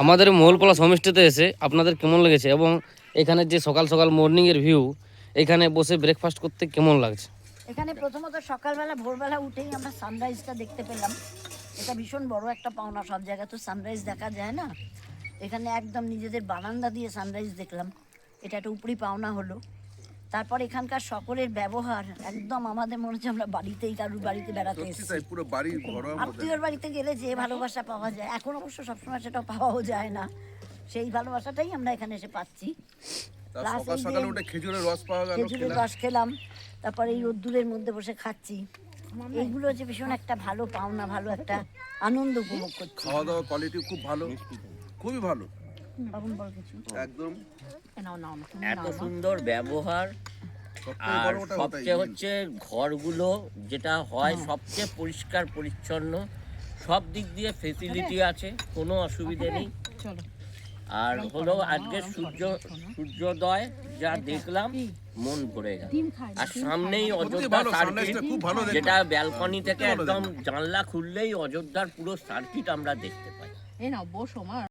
আমাদের মহলকলা হোমস্টেতে এসে আপনাদের কেমন লেগেছে এবং এখানে যে সকাল সকাল মর্নিংয়ের ভিউ, এখানে বসে ব্রেকফাস্ট করতে কেমন লাগছে? এখানে প্রথমত সকালবেলা ভোরবেলা উঠেই আমরা সানরাইজটা দেখতে পেলাম। এটা ভীষণ বড় একটা পাওনা, সব জায়গায় তো সানরাইজ দেখা যায় না। এখানে একদম নিজেদের বারান্দা দিয়ে সানরাইজ দেখলাম, এটা একটা উপরি পাওনা হলো। তারপর এখানকার সকলের ব্যবহার একদম আমাদের মনে হচ্ছে আমরা বাড়িতেই কারুর বাড়িতে বেড়াতে এসেছি। পুরো বাড়ি ঘরোয়া মজা। আত্মীয়র বাড়িতে গেলে যে ভালোবাসা পাওয়া যায়, এখন অবশ্য সবসময় সেটা পাওয়াও যায় না, সেই ভালোবাসাটাই আমরা এখানে এসে পাচ্ছি। তার সকাল সকালে উঠে খেজুরের রস পাওয়া গেল, খেজুরের রস খেলাম, তারপরে এই রোদ্দুরের মধ্যে বসে খাচ্ছি। এইগুলো যে ভীষণ একটা ভালো পাওনা, ভালো একটা আনন্দ উপভোগ করছি। খাওয়া দাওয়া কোয়ালিটি খুব ভালো, খুবই ভালো বাবুন বল কিছু। একদম। নাও নাও তুমি এত নাও না। সুন্দর ব্যবহার, সবথেকে আর বড় ওটা সবচেয়ে ওটাই। হচ্ছে ঘরগুলো যেটা হয় সবচেয়ে পরিষ্কার পরিচ্ছন্ন, সব দিক দিয়ে ফেসিলিটি আছে, কোনো অসুবিধে নেই। চলো। আর হলো আজকে সূর্যোদয় যা দেখলাম মন ভরে গেল। আর সামনেই অযোধ্যা ভালো, সার্কিট, সানরাইজটা খুব ভালো দেখলাম। যেটা ব্যালকনি থেকে একদম জানলা খুললেই অযোধ্যার পুরো সার্কিট আমরা দেখতে পাই। এই নাও বসো মা।